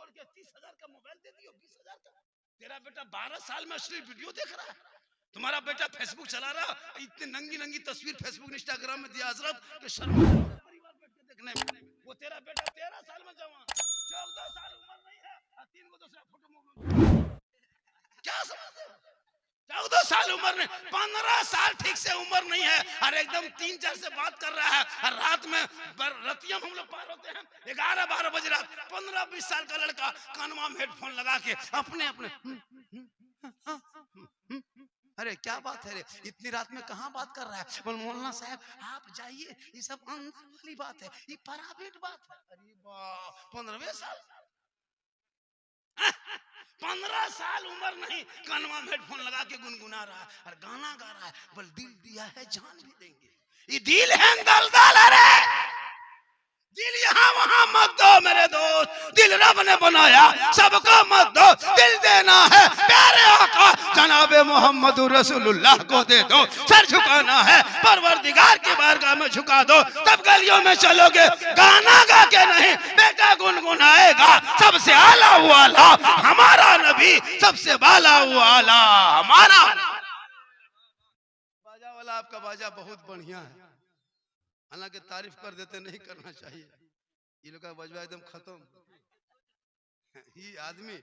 छोड़ के 30,000 का मोबाइल दे दियो, 20,000 का। तेरा बेटा 12 साल में अश्लील वीडियो देख रहा है, तुम्हारा बेटा फेसबुक चला रहा, इतनी नंगी नंगी तस्वीर फेसबुक इंस्टाग्राम में दिया हजरत के शर्म परिवार बैठ के देखने में। वो तेरा बेटा 13 साल में जवान, 14 साल उम्र नहीं है, 3 को दूसरा फोटो क्या समझते हो? 14 साल उम्र नहीं, 15 साल ठीक से उम्र नहीं है, और एकदम 3-4 से बात कर रहा है, और रात में रतिया हम लोग पार होते हैं 11-12 बजे रात, 15-20 साल का लड़का कानवा में हेडफोन लगा के अपने अपने अरे क्या बात है रे, इतनी रात में कहाँ बात कर रहा है? बोल मौलाना साहब आप जाइए, ये सब अंदर वाली बात है, ये प्राइवेट बात है। अरे वाह, 15 साल 15 साल उम्र नहीं, कानवा में हेडफोन लगा के गुनगुना रहा है और गाना गा रहा है। बोल दिल दिया है जान भी देंगे, ये दिल है दलदल। अरे दिल यहाँ वहाँ मत दो मेरे दोस्त, दिल रब ने बनाया सबको मत दो, दिल देना है प्यारे आका जनाबे मोहम्मद रसूलुल्लाह को दे दो। सर झुकाना है परवरदिगार की बारगाह में झुका दो, तब गलियों में चलोगे गाना गा के नहीं, बेटा गुनगुनाएगा सबसे आला वाला हमारा नबी, सबसे बाला वाला हमारा। बाजा वाला आपका बाजा बहुत बढ़िया है, हालांकि तारीफ कर देते, नहीं करना चाहिए। ये लोग का बजवा एकदम खत्म, ये आदमी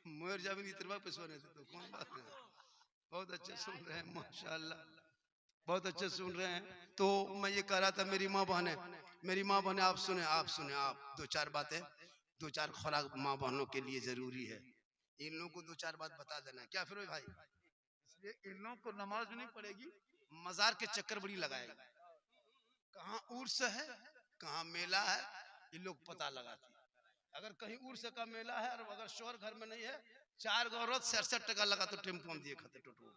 मोर जाबिन इतरवा पे सोने से तो कौन बात है। बहुत अच्छे सुन रहे हैं माशाल्लाह, बहुत अच्छे सुन रहे हैं। तो मैं ये कह रहा था मेरी माँ बहने, मेरी माँ बहने आप सुने, आप सुने, आप 2-4 बातें, 2-4 खुराक माँ बहनों के लिए जरूरी है। इन लोगों को 2-4 बात बता देना क्या फिर भाई, इसलिए इन लोगों को नमाज नहीं पड़ेगी, मजार के चक्कर बड़ी लगाएगा, कहाँ उर्स है कहाँ मेला है ये लोग पता लगाते हैं। अगर कहीं उर्स का मेला है और अगर शोहर घर में नहीं है, 4 औरत 67 टका लगा तो टेम्पो में दिए खाते, टोटो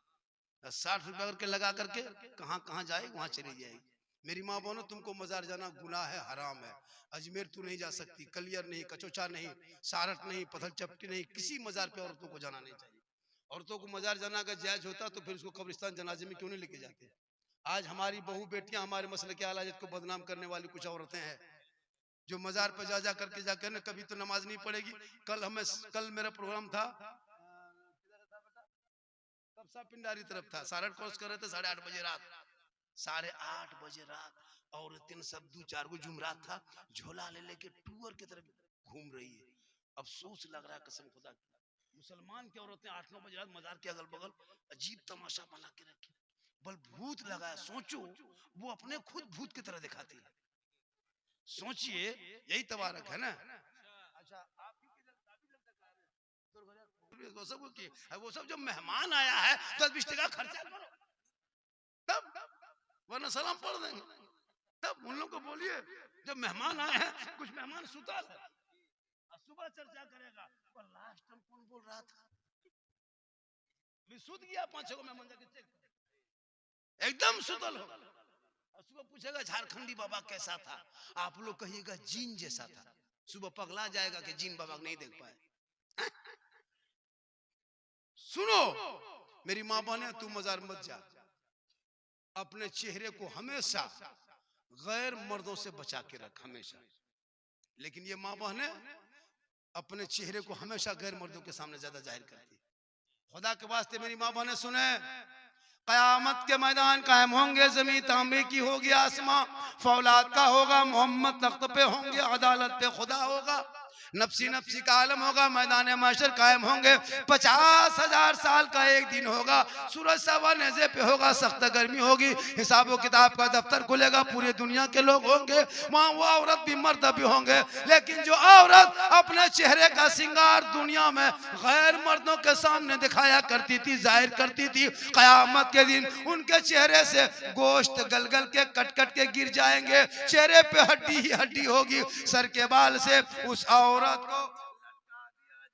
60 रुपया करके लगा करके कहाँ कहाँ जाएगी वहां चली जाएगी। मेरी माँ बहनों तुमको मजार जाना गुनाह है, हराम है। अजमेर तू नहीं जा सकती, कलियर नहीं, कचोचा नहीं, सारठ नहीं, पथल चपटी नहीं, किसी मजार पे औरतों को जाना नहीं चाहिए। औरतों को मजार जाना अगर जायज होता तो फिर उसको कब्रिस्तान जनाजे में क्यों नहीं लेके जाते। आज हमारी बहू बेटियां हमारे मसले के आला को बदनाम करने वाली कुछ औरतें हैं जो मजार पर जा करके जाकर ना कभी तो नमाज नहीं पढ़ेगी। कल मेरा प्रोग्राम था कबसा पिंडारी तरफ था, सारठ क्रॉस कर रहे थे 8:30 बजे रात, 8:30 बजे रात, औरतें सब 2-4 गो जुमरात था, झोला ले लेके टूर की तरफ घूम रही है। अफसोस लग रहा है कसम खुदा की, मुसलमान की औरतें 8-9 बजे रात मजार के अगल बगल अजीब तमाशा बना के रखी, बल भूत लगा। सोचो वो अपने खुद भूत की तरह दिखाती है, सोचिए यही तबारक है ना। अच्छा आप वो सब जो मेहमान आया है 10-20 टका खर्चा करो तब, वरना सलाम पढ़ देंगे तब। उन लोगों को बोलिए जब मेहमान आए हैं, कुछ मेहमान सुतल है, सुबह चर्चा करेगा। पर लास्ट टाइम कौन बोल रहा था, सुत गया 5-6 मेहमान जाके चेक एकदम सुतल हो, और सुबह पूछेगा झारखंडी बाबा कैसा था, आप लोग कहिएगा जीन जैसा था। सुबह पगला जाएगा कि जीन बाबा नहीं देख पाए। सुनो मेरी माँ बहने, तू मजार मत जा, अपने चेहरे को हमेशा गैर मर्दों से बचा के रख हमेशा। लेकिन ये माँ बहने अपने चेहरे को हमेशा गैर मर्दों के सामने ज्यादा जाहिर करती है। खुदा के वास्ते मेरी माँ बहने सुने, कयामत के मैदान कायम होंगे, जमीन तांबे की होगी, आसमां फौलाद का होगा, मोहम्मद तख्त पे होंगे, अदालत पे खुदा होगा, नफ्सी नफ्सी का आलम होगा, मैदान महशर कायम होंगे। 50,000 साल का एक दिन होगा, सूरज सवा नेज़े पे होगा, सख्त गर्मी होगी, हिसाब किताब का दफ्तर खुलेगा, पूरी दुनिया के लोग होंगे वहाँ, वो औरत भी मर्द भी होंगे। लेकिन जो औरत अपने चेहरे का श्रृंगार दुनिया में गैर मर्दों के सामने दिखाया करती थी, जाहिर करती थी, कयामत के दिन उनके चेहरे से गोश्त गल गल के कट कट के गिर जाएंगे, चेहरे पे हड्डी ही हड्डी होगी। सर के बाल से उस औरत को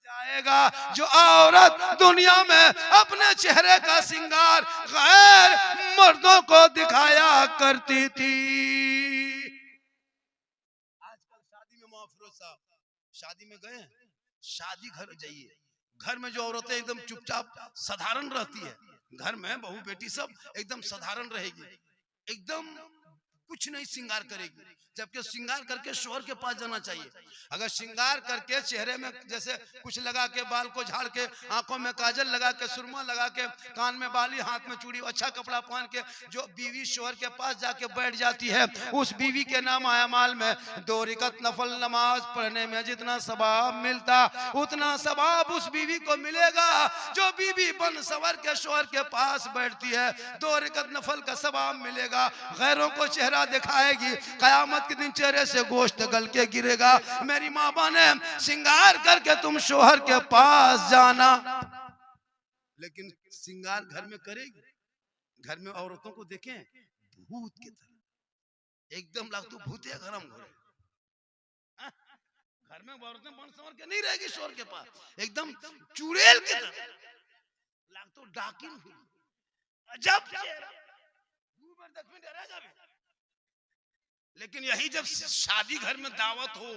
जाएगा जो औरत दुनिया में अपने चेहरे का श्रृंगार गैर मर्दों को दिखाया करती थी। आजकल शादी में मोहफिरोज साहब, शादी में गए, शादी घर जाइए, घर में जो औरतें एकदम चुपचाप साधारण रहती है, घर में बहू बेटी सब एकदम साधारण रहेगी, एकदम कुछ नहीं श्रृंगार करेगी, जबकि श्रृंगार करके शोहर के पास जाना चाहिए। अगर श्रृंगार करके चेहरे में जैसे कुछ लगा के, बाल को झाड़ के, आंखों में काजल लगा के, सुरमा लगा के, कान में बाली, हाथ में चूड़ी, अच्छा कपड़ा पहन के जो बीवी शोहर के पास जाके बैठ जाती है, उस बीवी के नाम आमाल में 2 रकात नफल नमाज पढ़ने में जितना सवाब मिलता, उतना सवाब उस बीवी को मिलेगा जो बीवी बन सवर के शोहर के पास बैठती है। 2 रकात नफल का सवाब मिलेगा, गैरों को चेहरा दिखाएगी, कयामत के दिन चेहरे से गोश्त गल के गिरेगा। मेरी माँ बहने, श्रृंगार करके तुम शोहर के पास जाना, लेकिन श्रृंगार घर में करेगी। घर में औरतों को देखें भूत की तरह, एकदम लाग तो भूत है गरम घोड़े। घर में औरतें बन संवर के नहीं रहेगी शोहर के पास, एकदम चुड़ैल की तरह लाग तो डाकिन हुई। अजब लेकिन यही जब शादी घर में दावत हो,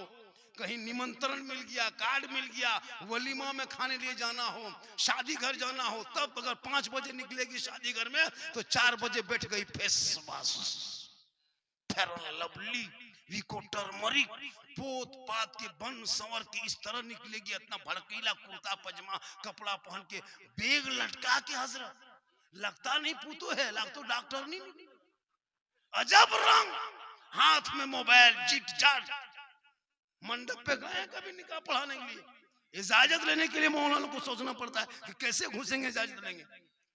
कहीं निमंत्रण मिल गया, कार्ड मिल गया, वलीमा में खाने लिए जाना हो, शादी घर जाना हो, तब अगर 5 बजे निकलेगी शादी घर में तो 4 बजे बैठ गई face wash, fair lovely, Vicco turmeric, पोत पात के बन संवर के इस तरह निकलेगी, इतना भड़कीला कुर्ता पजामा कपड़ा पहन के, बैग लटका के, हजरत लगता नहीं पूतो है, लग तो डॉक्टर नहीं। अजब रंग, हाथ में मोबाइल, चिट चाट। मंडप पे गए कभी निकाह पढ़ाने के लिए, इजाजत लेने के लिए मौलाना को सोचना पड़ता है कि कैसे घुसेंगे, इजाजत लेंगे।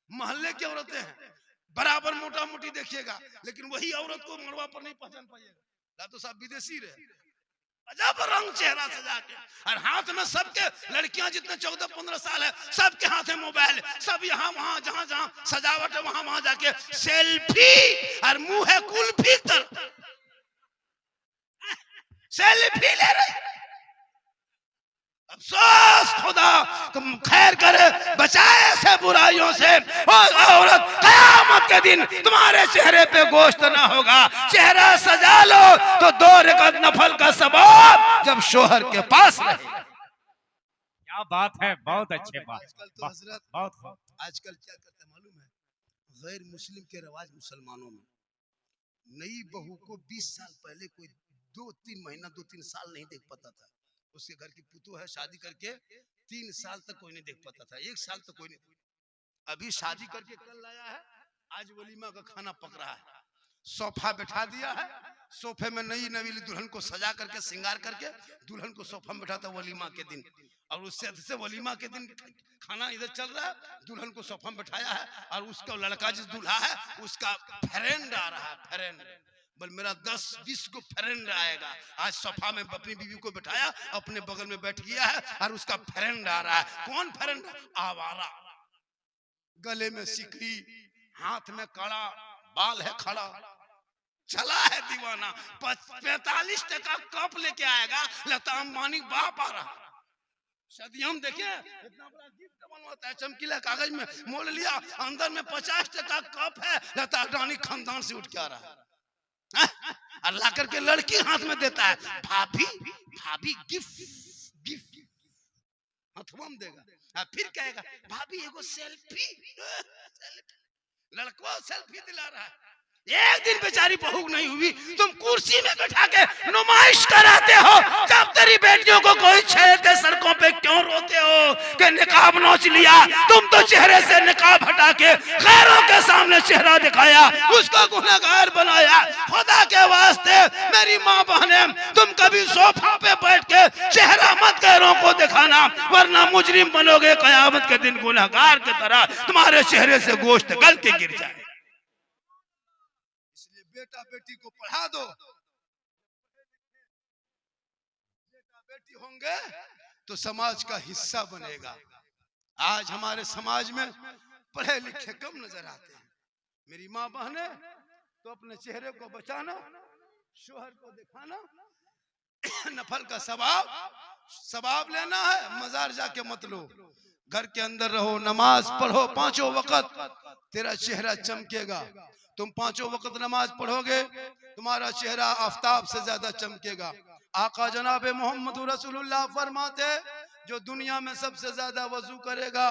मोहल्ले की औरतें हैं, बराबर मोटा मोटी देखिएगा, लेकिन वही औरत को मड़वा पर नहीं पहचान पाइएगा, तो सब विदेशी रहे। अजब रंग चेहरा सजा के, और हाथ में सबके, लड़कियां जितने 14-15 साल है सबके हाथ में मोबाइल, सब यहाँ वहां जहां जहां सजावट है वहां वहां जाके सेल्फी, और मुंह है कुल्फी तर सेल्फी ले रहे। अफसोस खुदा तुम खैर करे, बचाए ऐसे बुराइयों से। और औरत, कयामत के दिन तुम्हारे चेहरे पे गोश्त ना होगा, चेहरा सजा लो तो 2 रकात नफल का सवाब जब शोहर के पास रहे। क्या बात है, बहुत अच्छे बात। आजकल तो हजरत बहुत आजकल क्या करते मालूम है, गैर मुस्लिम के रवाज मुसलमानों में, नई बहू को 20 साल पहले कोई 2-3 महीना 2-3 साल नहीं देख पाता था। उसके घर की पुतू है, शादी करके 3 साल तक कोई नहीं देख पाता था, 1 साल तक कोई नहीं। अभी शादी करके कल लाया है, आज वलीमा का खाना पक रहा है, सोफा बैठा दिया है, सोफे में नई नवीली दुल्हन को सजा करके श्रृंगार करके दुल्हन को सोफा में बैठाता वलीमा के दिन, और उससे वलीमा के दिन खाना इधर चल रहा है, दुल्हन को सोफा में बैठाया है, और उसका लड़का जिस दूल्हा है उसका फ्रेंड आ रहा है, फ्रेंड बोल मेरा 10-20 को फ्रेंड आएगा। आज सोफा में अपनी बीवी को बैठाया, अपने बगल में बैठ गया है, और उसका फ्रेंड आ रहा है। कौन फ्रेंड? आवारा, गले में सिकड़ी, हाथ में कड़ा, बाल है खड़ा, चला है दीवाना। 45 टका कप लेके आएगा, लगता अंबानी बाप आ रहा। सदियम देखे इतना बड़ा गिफ्ट बनवाता है, चमकीला कागज में मोल लिया, अंदर में 50 टका कप है, लगता अडानी खानदान से उठ के आ रहा है। और ला करके लड़की हाथ में देता है, भाभी भाभी गिफ्ट गिफ्ट हथवा में देगा, फिर कहेगा भाभी एगो सेल्फी, लड़का सेल्फी दिला रहा है। एक दिन बेचारी बहू नहीं हुई, तुम कुर्सी में बैठा के नुमाइश कराते हो, जब तेरी बेटियों को कोई छेड़ते सड़कों पे क्यों रोते हो कि निकाब नोच लिया। तुम तो चेहरे से निकाब हटा के गैरों के सामने चेहरा दिखाया, उसको गुनहगार बनाया। खुदा के वास्ते मेरी माँ बहने, तुम कभी सोफा पे बैठ के चेहरा मत गैरों को दिखाना, वरना मुजरिम बनोगे। कयामत के दिन गुनहगार की तरह तुम्हारे चेहरे से गोश्त गल के गिर जाए। बेटा बेटी को पढ़ा दो, बेटा बेटी होंगे तो समाज का हिस्सा बनेगा। आज हमारे समाज में पढ़े लिखे कम नजर आते हैं। मेरी माँ बहने, तो अपने चेहरे को बचाना, शोहर को दिखाना, नफल का सवाब लेना है, मजार जाके मत लो। घर के अंदर रहो, नमाज पढ़ो 5 वक्त, तेरा चेहरा चमकेगा। तुम 5 वक्त नमाज पढ़ोगे, तुम्हारा चेहरा आफ्ताब से ज्यादा चमकेगा। आका जनाब मोहम्मद रसूलुल्लाह फरमाते, जो दुनिया में सबसे ज्यादा वजू करेगा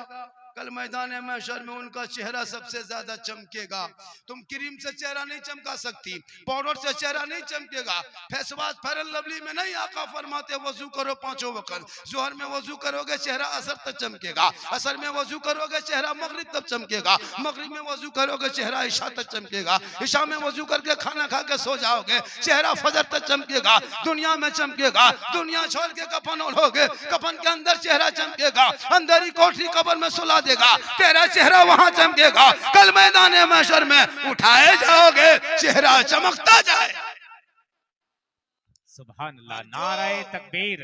कल मैदान महशर में उनका चेहरा सबसे ज्यादा चमकेगा। तुम क्रीम से चेहरा नहीं चमका सकती, पाउडर से चेहरा नहीं चमकेगा, face wash fair and lovely में नहीं। आका फरमाते वजू करो पांचों वक्त, जोहर में वजू करोगे चेहरा असर तक चमकेगा, असर में वजू करोगे चेहरा मगरिब तक चमकेगा, मगरिब में वजू करोगे चेहरा इशा तक चमकेगा, इशा में वजू करके खाना खा के सो जाओगे चेहरा फजर तक चमकेगा। दुनिया में चमकेगा, दुनिया छोड़ के कफन ओढ़ोगे, कफन के अंदर चेहरा चमकेगा, अंदर ही कोठरी कब्र में सुला देगा, तेरा चेहरा वहां चमकेगा। कल मैदान महशर में उठाए जाओगे, चेहरा चमकता जाए। सुभान अल्लाह, नारे तकबीर,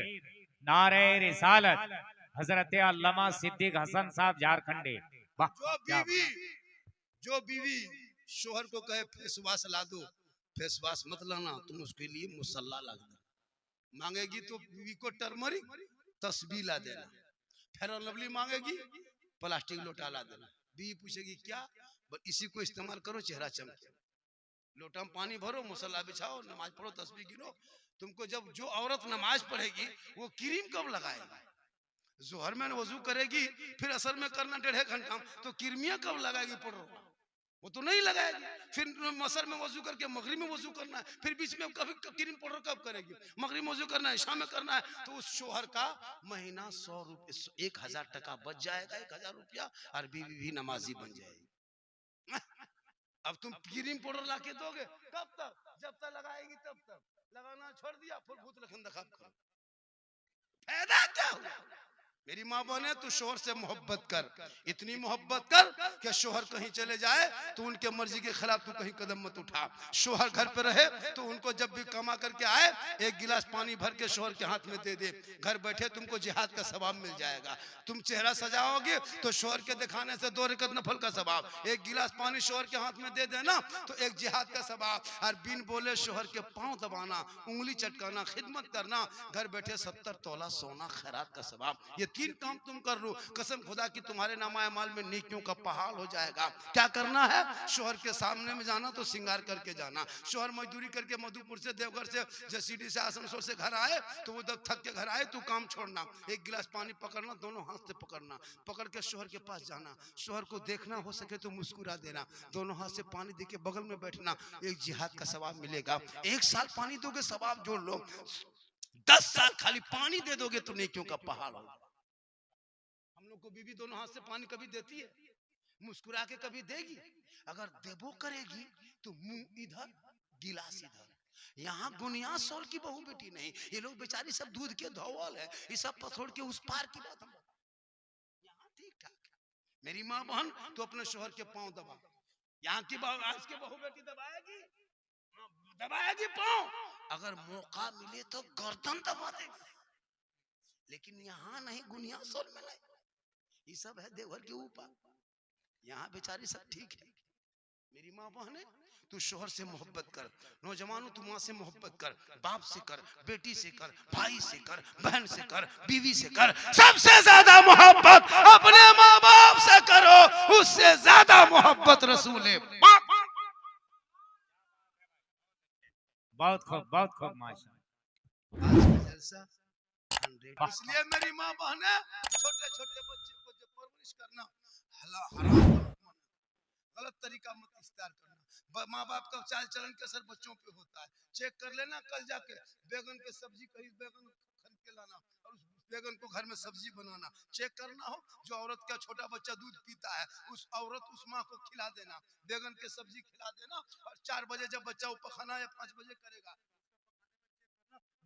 नारे रिसालत, हजरत अल्लामा सिद्दीक हसन साहब झारखंडी। जो बीवी शोहर को कहे फेस वॉश ला दो, फेस वॉश मत लाना, तुम उसके लिए मुसल्ला ला दो। मांगेगी तो बीवी को टर्मरिक तस्बीह ला देना, फेयर एंड लवली मांगेगी प्लास्टिक लोटा ला देना। बीवी पूछेगी क्या, इसी को इस्तेमाल करो चेहरा चमके। लोटा में पानी भरो, मुसल्ला बिछाओ, नमाज पढ़ो, तस्बीह गिनो। तुमको जब जो औरत नमाज पढ़ेगी वो क्रीम कब लगाएगी? जोहर में वजू करेगी, फिर असर में करना 1.5 घंटा, तो किरमिया कब लगाएगी? पढ़ रहा वो तो नहीं लगाएगी। फिर मसर में वजू करके मगरिब में वजू करना है, फिर बीच में कभी क्रीम पाउडर कब करेगी? मगरिब में वजू करना है, इशा में करना है। तो उस शोहर का महीना 100 रुपये 1000 टका बच जाएगा, 1000 रुपया, और बीवी भी नमाजी बन जाएगी। अब तुम क्रीम पाउडर ला के दोगे कब तक? जब तक लगाएगी तब तक। लगाना छोड़ दिया, फिर भूत लखन दिखा फायदा क्या हुआ? मेरी माँ बहने, तू शोहर से मोहब्बत कर, इतनी मोहब्बत कर कि शोहर कहीं चले जाए तो उनके मर्जी के खिलाफ तू कहीं कदम मत उठा। शोहर घर पे रहे तो उनको जब भी कमा करके आए 1 गिलास पानी भर के शोहर के हाथ में दे दे, घर बैठे तुमको जिहाद का सवाब मिल जाएगा। तुम चेहरा सजाओगे तो शोहर के दिखाने से 2 रकत नफल का सवाब, 1 गिलास पानी शोहर के हाथ में दे देना तो 1 जिहाद का सवाब, और बिन बोले शोहर के पांव दबाना, उंगली चटकाना, खिदमत करना, घर बैठे 70 तोला सोना खैरात का सवाब। ये 3 काम तुम कर लो, कसम खुदा की तुम्हारे नामाए माल में नेकियों का पहाड़ हो जाएगा। क्या करना है? शोहर के सामने में जाना तो सिंगार करके जाना। शोहर मजदूरी करके मधुपुर से, देवघर से, जसीडी से, आसनसोल से घर आए तो वो जब थक के घर आए तो काम छोड़ना, 1 गिलास पानी पकड़ना, दोनों हाथ से पकड़ना, पकड़ के शोहर के पास जाना, शोहर को देखना, हो सके तो मुस्कुरा देना, दोनों हाथ से पानी दे के बगल में बैठना, 1 जिहाद का सवाब मिलेगा। 1 साल पानी दोगे सवाब जोड़ लो, 10 साल खाली पानी दे दोगे तो नेकियों का पहाड़ होगा। हम लोग को बीवी दोनों हाथ से पानी कभी देती है? मुस्कुरा के कभी देगी? अगर देबो करेगी तो मुंह इधर गिलास इधर। यहाँ बुनियाद सौल की बहू बेटी नहीं, ये लोग बेचारी सब दूध के धौवल है, ये सब पछोड़ के उस पार की बात हम यहाँ ठीक ठाक। मेरी माँ बहन तो अपने शोहर के पांव दबा, यहाँ की आज के बहू बेटी दबाएगी, दबाएगी पांव, अगर मौका मिले तो गर्दन दबा देगी, लेकिन यहाँ नहीं, गुनिया सोल में नहीं। ये सब है देवघर के ऊपर, यहाँ बेचारी सब ठीक है। मेरी माँ बहने, तू शोहर से मोहब्बत कर, नौजवानों तू माँ से मोहब्बत कर, बाप से कर, बेटी से कर, भाई से कर, बहन से कर, बीवी से कर, सबसे ज्यादा मोहब्बत अपने माँ बाप से करो, उससे ज्यादा मोहब्बत रसूले पाक। बहुत खूब, बहुत खूब, माशाअल्लाह। इसलिए मेरी माँ बहने, छोटे छोटे बच्चे को जब परवरिश करना, हराम गलत तरीका मत इख्तियार करना। माँ बाप का चाल चलन के असर बच्चों पे होता है। चेक कर लेना, कल जाके बैगन के सब्जी खरीद, बैगन खरीद के लाना और उस बैगन को घर में सब्जी बनाना। चेक करना हो, जो औरत का छोटा बच्चा दूध पीता है, उस औरत उस माँ को खिला देना, बैगन के सब्जी खिला देना, और 4 बजे जब बच्चा वो पखाना या 5 बजे करेगा,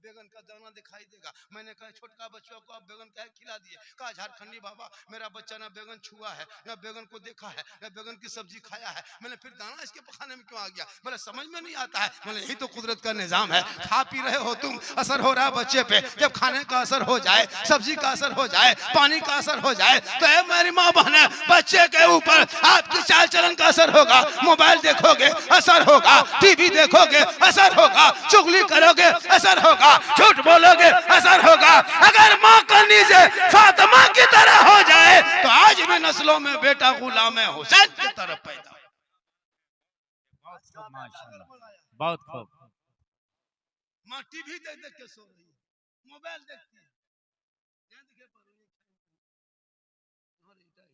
बैगन का दाना दिखाई देगा। मैंने कहा छोटका बच्चों को आप बैगन क्या खिला दिए? कहा झारखंडी बाबा, मेरा बच्चा ना बैगन छुआ है, ना बैगन को देखा है, ना बैगन की सब्जी खाया है। मैंने फिर दाना इसके पखाने में क्यों आ गया? मेरा समझ में नहीं आता है। मैंने यही तो कुदरत का निजाम है। खा पी रहे हो तुम, असर हो रहा है बच्चे पे, जब खाने का असर हो जाए, सब्जी का असर हो जाए, पानी का असर हो जाए, तो है मेरी माँ बहने, बच्चे के ऊपर आपकी चाल चलन का असर होगा। मोबाइल देखोगे असर होगा, टीवी देखोगे असर होगा, चुगली करोगे असर होगा, झूठ बोलोगे असर होगा। अगर माँ करनी से फातिमा की तरह हो जाए तो आज भी नस्लों में बेटा गुलाम हुसैन की तरह पैदा हो। बहुत खूब, माशाअल्लाह, बहुत खूब। माँ टीवी देख देख के सो रही है, मोबाइल देखती है,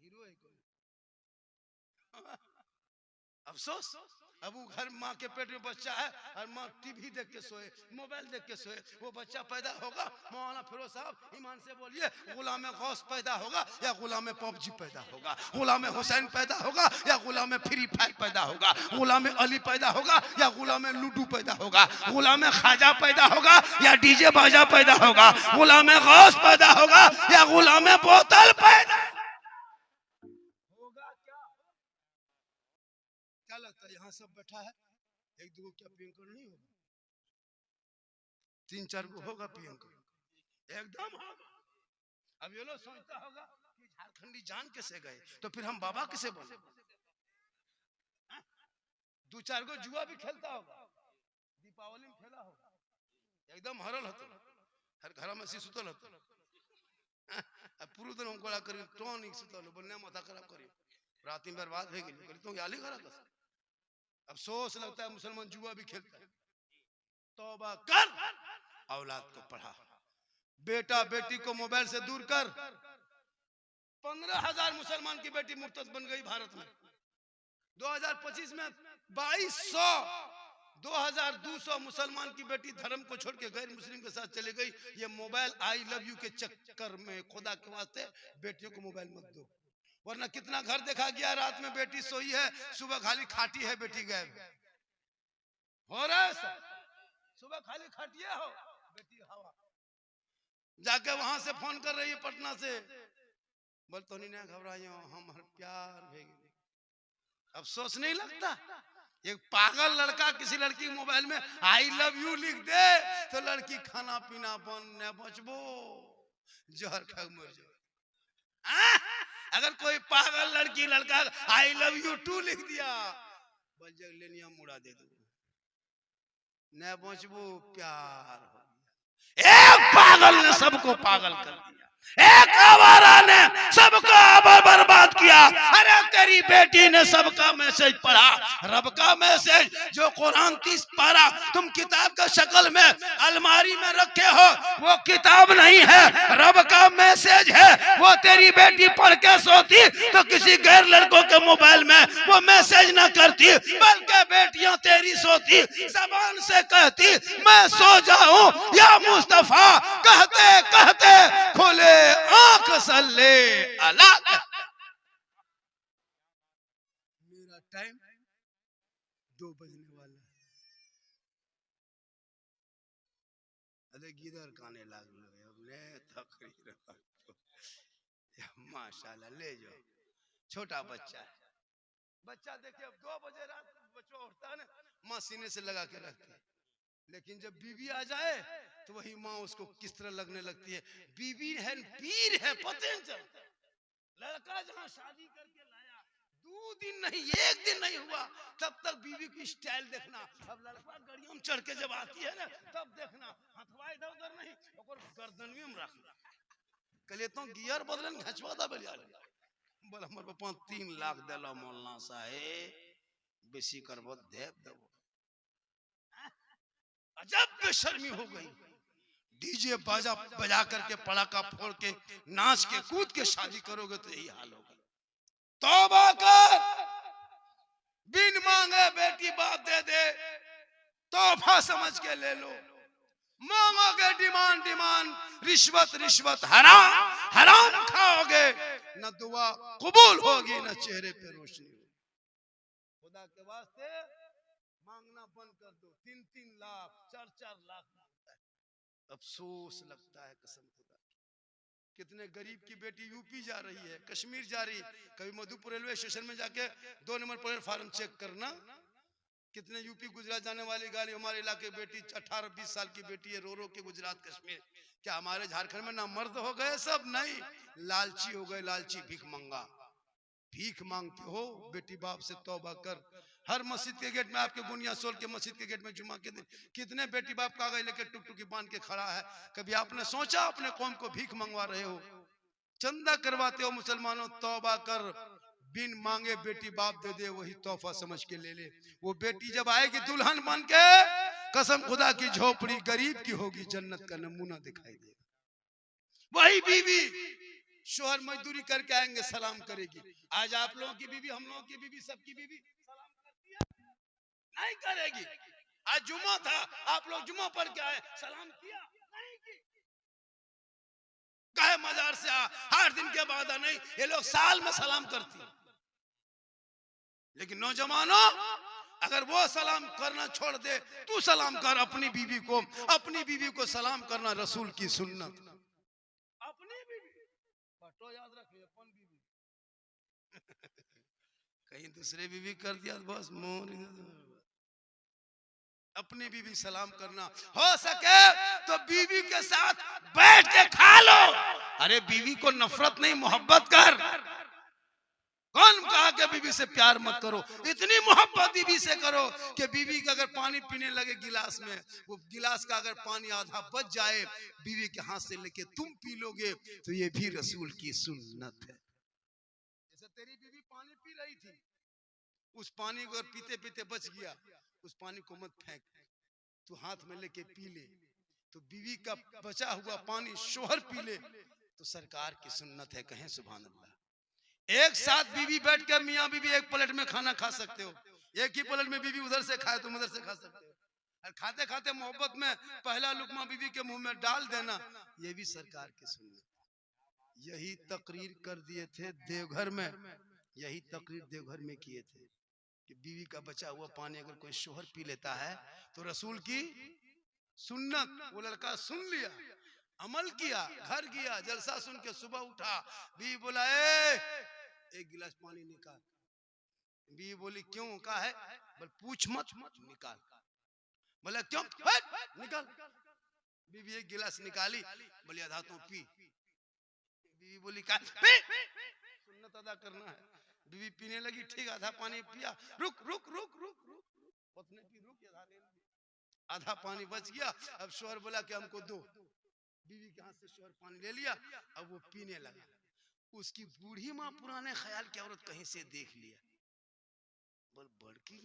हीरो है कोई। अफसोस अब वो घर माँ के पेट में बच्चा है और माँ टीवी देख के सोए, मोबाइल देख के सोए, वो बच्चा पैदा होगा। मौलाना फिरोज साहब ईमान से बोलिए, गुलाम गौस पैदा होगा या गुलाम पबजी पैदा होगा, गुलाम हुसैन पैदा होगा या गुलाम फ्री फायर पैदा होगा, गुलाम अली पैदा होगा या गुलाम लूडो पैदा होगा, गुलाम खाजा पैदा होगा या डीजे बाजा पैदा होगा, गुलाम गौस पैदा होगा या गुलाम बोतल पैदा होगा। क्या लगता है यहाँ सब बैठा है, एक दो क्या प्रियंकर नहीं होगा? 3-4 को होगा प्रियंकर, एकदम होगा। अब ये लोग सोचता होगा कि झारखंडी जान कैसे गए, तो फिर हम बाबा कैसे बने? 2-4 को जुआ भी खेलता होगा, दीपावली में खेला होगा, एकदम हरल होता, हर घर में सी सुतल होता, पूरा दिन हमको ला करी टोनिक सुतल बनने माथा खराब करी, रात में बर्बाद हो गई करी तो याली खराब कर। अफसोस लगता है मुसलमान जुआ भी खेलता है। तौबा कर, औलाद को पढ़ा, बेटा बेटी को मोबाइल से दूर कर। 15,000 मुसलमान की बेटी मुर्तद बन गई भारत में। 2025 में 2200 2200 मुसलमान की बेटी धर्म को छोड़ के गैर मुस्लिम के साथ चली गई। ये मोबाइल आई लव यू के चक्कर में, खुदा के वास्ते बेटियों को मोबाइल मत दो, वरना कितना घर देखा गया रात में बेटी सोई है, सुबह खाली खाटी है, बेटी गायब हो रहा है। सुबह खाली खाटिया हो, बेटी हवा। जाके वहां से फोन कर रही है पटना से, बोल तो नहीं घबराइयो, हमार प्यार भेगी। अफसोस नहीं लगता? एक पागल लड़का किसी लड़की के मोबाइल में आई लव यू लिख दे तो लड़की खाना पीना बंद न बचबो, जहर खा मर जाओ। अगर कोई पागल लड़की लड़का आई लव यू टू लिख दिया, बल जग लेनिया मुड़ा दे दो, न बचबो, प्यार हो गया। एक पागल ने सबको पागल कर दिया, एक आवारा ने सबका बर्बाद किया। अरे तेरी बेटी ने सबका मैसेज पढ़ा, रब का मैसेज जो कुरान 30 पारा तुम किताब का शक्ल में अलमारी में रखे हो, वो किताब नहीं है, रब का मैसेज है। वो तेरी बेटी पढ़ के सोती तो किसी गैर लड़कों के मोबाइल में वो मैसेज ना करती, बल्कि बेटियां तेरी सोती जबान से कहती मैं सो जाऊं या मुस्तफा, कहते कहते खोले आंख सल्ले अला। मेरा टाइम 2 बजने वाला है। अरे गिदर काने लाग हमने तकरीर माशाल्लाह, ले जाओ। छोटा बच्चा है, बच्चा देखिए अब 2 बजे रात बच्चा उठता है ना, माँ सीने से लगा के रखती है, लेकिन जब बीवी आ जाए तो वही माँ उसको किस तरह लगने लगती है। बीवी है पीर है, पता नहीं चलता। लड़का जहाँ शादी करके लाया 2 दिन नहीं 1 दिन नहीं हुआ तब तक बीवी की स्टाइल देखना। अब लड़का गाड़ियों में चढ़ के जब आती है ना तब देखना, हथवा इधर उधर नहीं, गर्दन में रखना, कले तो गियर बदलन घचवा दा बलिया बोल हमर पापा 3 लाख देला मौलाना साहेब, बेसी करबो देव देबो। अजब बेशर्मी हो गई, डीजे बाजा बजा करके पड़ाका फोड़ के नाच के कूद के शादी करोगे तो यही हाल होगा। तौबा कर, बिन मांगे बेटी बाप दे दे, तोहफा समझ के ले लो। मांगोगे डिमांड डिमांड, रिश्वत रिश्वत हराम हराम खाओगे, न दुआ कबूल होगी न चेहरे पे रोशनी। खुदा के वास्ते मांगना बंद कर दो। 3-3 लाख 4-4 लाख मांगता है, अफसोस लगता है कसम खुदा की। कितने गरीब की बेटी यूपी जा रही है, कश्मीर जा रही, कभी मधुपुर रेलवे स्टेशन में जाके 2 नंबर प्लेटफार्म चेक करना, कितने यूपी गुजरात जाने वाली गाड़ी हमारे इलाके बेटी 18-20 साल की बेटी है, रो रो के गुजरात कश्मीर। क्या हमारे झारखंड में ना मर्द हो गए सब? नहीं, लालची हो गए, लालची भीख मंगा। भीख मांगते हो, बेटी बाप से तौबा कर। हर मस्जिद के गेट में, आपके बुनिया सोल के मस्जिद के गेट में जुमा के दिन कितने बेटी बाप कागज लेके टुकटुकी बांध के खड़ा है। कभी आपने सोचा अपने कौम को भीख मंगवा रहे हो, चंदा करवाते हो? मुसलमानों तौबा कर, बिन मांगे बेटी बाप दे दे, वही तोहफा समझ के ले ले। वो बेटी जब आएगी दुल्हन बन के, कसम खुदा की झोपड़ी गरीब की होगी, जन्नत का नमूना दिखाई देगा। वही बीवी शोहर मजदूरी करके आएंगे सलाम करेगी। आज आप लोगों की बीवी, हम लोगों की बीवी, सबकी बीवी सलाम करती है? नहीं करेगी। आज जुम्मा था, आप लोग जुम्मा पढ़ के आए, सलाम किया? नहीं की। कहे मजार से 8 दिन के बाद नहीं, ये लोग साल में सलाम करती है। लेकिन नौजवानों, अगर वो सलाम करना छोड़ दे, तू सलाम कर अपनी बीवी को। अपनी बीवी को सलाम करना रसूल की सुन्नत। अपनी बीवी बटो याद रखिए, अपन बीवी कहीं दूसरे बीवी कर दिया तो बस मोर। अपनी बीवी सलाम करना, हो सके तो बीवी के साथ बैठ के खा लो। अरे बीवी को नफरत नहीं, मोहब्बत कर। कौन कहा कि बीवी से प्यार मत करो? इतनी मोहब्बत बीवी से करो कि बीवी का अगर पानी पीने लगे गिलास में, वो गिलास का अगर पानी आधा बच जाए, बीवी के हाथ से लेके तुम पी लोगे, तो ये भी रसूल की सुन्नत है। जैसे तेरी बीवी पानी पी रही थी, उस पानी को पीते पीते बच गया, उस पानी को मत फेंक, तू हाथ में लेके पी ले। तो बीवी का बचा हुआ पानी शोहर पी ले, तो सरकार की सुन्नत है। कहें सुभान अल्लाह। एक साथ बीवी बैठ कर, मियाँ बीवी एक प्लेट में खाना खा सकते हो। एक ही प्लेट में बीवी उधर से खाए, तुम उधर से खा सकते हो। और खाते खाते मोहब्बत में पहला लुकमा बीवी के मुंह में डाल देना, ये भी सरकार की सुन्नत। यही तकरीर कर दिए थे देवघर में, यही तकरीर देवघर में किए थे कि बीवी का बचा हुआ पानी अगर कोई शोहर पी लेता है तो रसूल की सुन्नत। वो लड़का सुन लिया, अमल किया, घर गया, जलसा सुन के सुबह उठा, बीवी बोला एक गिलास पानी निकाल। बीवी बोली क्यों? कहा है? बोल पूछ मत, निकाल। बोला क्यों? निकाल। बीवी एक गिलास निकाली, बोली आधा तो पी। बीवी बोली का सुन्नत अदा करना है। बीवी पीने लगी, ठीक, आधा पानी पिया, रुक रुक रुक रुक रुक, पत्नी पी, रुक, आधा पानी बच गया। अब शोहर बोला कि हमको दो। बीवी के हाथ से शोहर पानी ले लिया, अब वो पीने लगा। उसकी बूढ़ी माँ पुराने ख्याल की औरत कहीं से देख लिया, बोल बड़की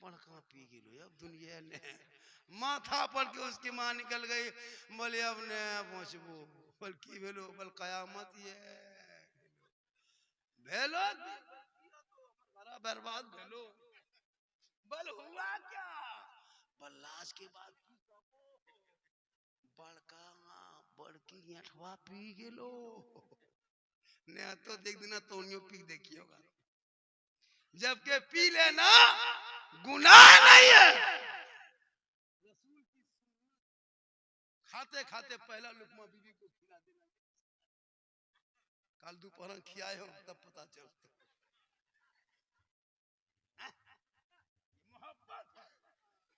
बड़का पी गई, अब दुनिया ने माथा पड़ के उसकी माँ निकल गई। बोले अब न पहुंचबो, बोल की भेलो? बोल कयामत ये भेलो, हमारा बर्बाद भेलो। बोल हुआ क्या? बोल लाश के बाद बड़का बड़की गेठवा पी गेलो ने, तो देख देना तोनियो पी देखी होगा। जबकि पी लेना गुनाह नहीं है। खाते खाते पहला लुकमा बीवी को खिला देना। कल दोपहर खिलाए हो तब पता चलता।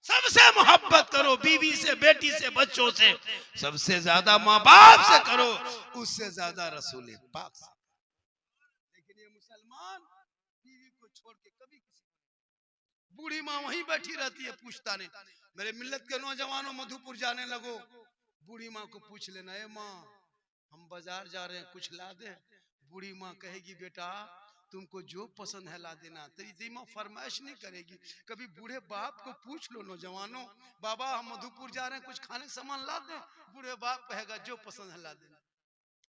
सबसे मोहब्बत करो बीवी से, बेटी से, बच्चों से, सबसे ज्यादा माँ बाप से करो, उससे ज्यादा रसूल पाक से। लेकिन ये मुसलमान बीवी को छोड़ के कभी किसी, बूढ़ी माँ वहीं बैठी रहती है, पूछता नहीं। मेरे मिल्लत के नौजवानों, मधुपुर जाने लगो, बूढ़ी माँ को पूछ लेना, ए माँ हम बाजार जा रहे हैं, कुछ ला दे। बूढ़ी माँ कहेगी बेटा तुमको जो पसंद है ला देना। तेरी माँ फरमाइश नहीं करेगी। कभी बूढ़े बाप को पूछ लो नौजवानों, बाबा हम मधुपुर जा रहे हैं, कुछ खाने सामान ला दे। बूढ़े बाप कहेगा जो पसंद है ला देना।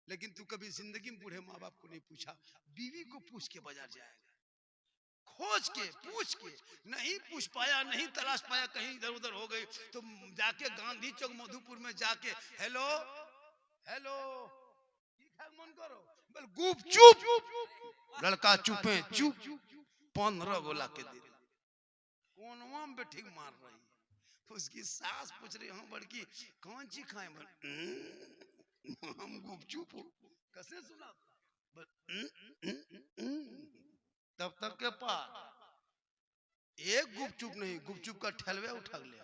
लेकिन तू कभी जिंदगी में बूढ़े माँ बाप को नहीं पूछा, बीवी को पूछ के बाजार जाएगा, खोज के पूछ के। नहीं पूछ पाया, नहीं तलाश पाया, कहीं इधर उधर हो गई, तो जाके गांधी चौक मधुपुर में जाके हेलो हेलो मन करो, बोल गुप चुप। लड़का चुपे चुप, 15 गोला के दे, कोनवा में ठीक मार रही है। उसकी सास पूछ रही हाँ बड़की कौन सी खाए? हम गुप चुप हो, कैसे सुना? तब तक के पार एक गुपचुप नहीं, गुपचुप का ठलवे उठा लिया।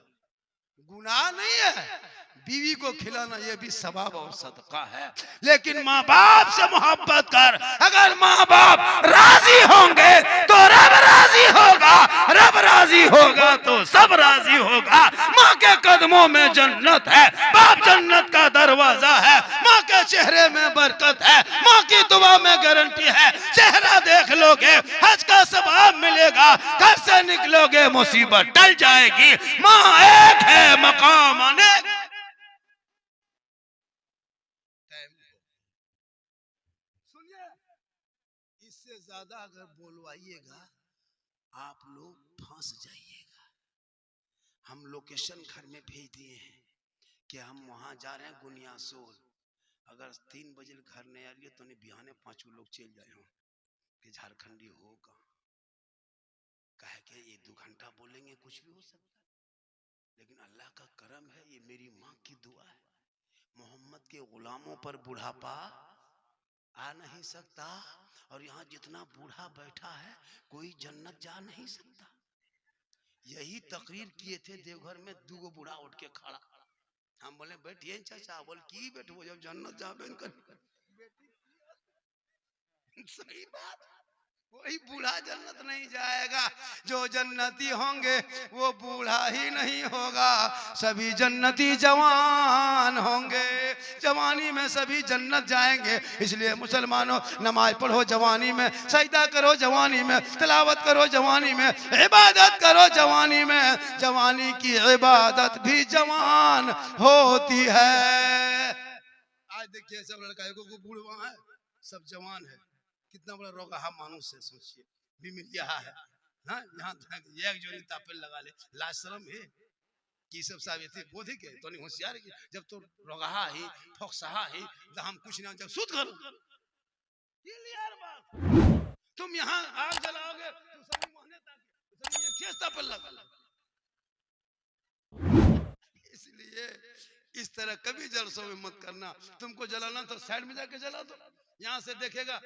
गुनाह नहीं है, बीवी को खिलाना ये भी सवाब और सदका है। लेकिन माँ बाप से मोहब्बत कर। अगर माँ बाप राजी होंगे तो रब राजी होगा, रब राजी होगा तो सब राजी होगा। माँ के कदमों में जन्नत है, बाप जन्नत का दरवाजा है। माँ के चेहरे में बरकत है, माँ की दुआ में गारंटी है। चेहरा देख लोगे हज का सवाब मिलेगा, घर से निकलोगे मुसीबत टल जाएगी। माँ एक है, मकाम अनेक। सुनिए, इससे ज्यादा अगर बोलवाइएगा आप लोग फंस जाइएगा। हम लोकेशन घर में भेज दिए हैं कि हम वहां जा रहे हैं गुनियासोल। अगर 3 बजे घर नहीं आ रही तो नहीं बिहाने 5 लोग चल जाए हो कि झारखंडी होगा। कहे कि 1-2 घंटा बोलेंगे कुछ भी हो सकता है, लेकिन अल्लाह का करम है, ये मेरी माँ की दुआ है। मोहम्मद के गुलामों पर बुढ़ापा आ नहीं सकता, और यहाँ जितना बूढ़ा बैठा है कोई जन्नत जा नहीं सकता। यही तकरीर किए थे देवघर में, 2 बूढ़ा उठ के खड़ा। हम बोले बैठिए चाचा, बोल की बैठो जब जन्नत जाबे न कर। सही बात, कोई बूढ़ा जन्नत नहीं जाएगा। जो जन्नती होंगे वो बूढ़ा ही नहीं होगा, सभी जन्नती जवान होंगे। जवानी में सभी जन्नत जाएंगे। इसलिए मुसलमानों, नमाज पढ़ो जवानी में, सजदा करो जवानी में, तिलावत करो जवानी में, इबादत करो जवानी में। जवानी की इबादत भी जवान होती है। आज देखिए सब लड़का को बूढ़ा है, सब जवान है। कितना बड़ा रोगाहा मानुष है, सोचिए। बीमिलिया है ना, यहाँ एक जोड़ी तापल लगा ले, लाशरम है कि सब साबित बोधि के तो नहीं होशियार की। जब तो रोगाहा ही फोक्सहा ही तो हम कुछ ना, जब सुध करो ये यार बात। तुम यहाँ आग जलाओगे तो सभी मोहने तक सभी खेस तापल लगा। इसलिए इस तरह कभी जलसों में मत करना। तुमको जलाना तो साइड में जाके जला दो, यहाँ से देखेगा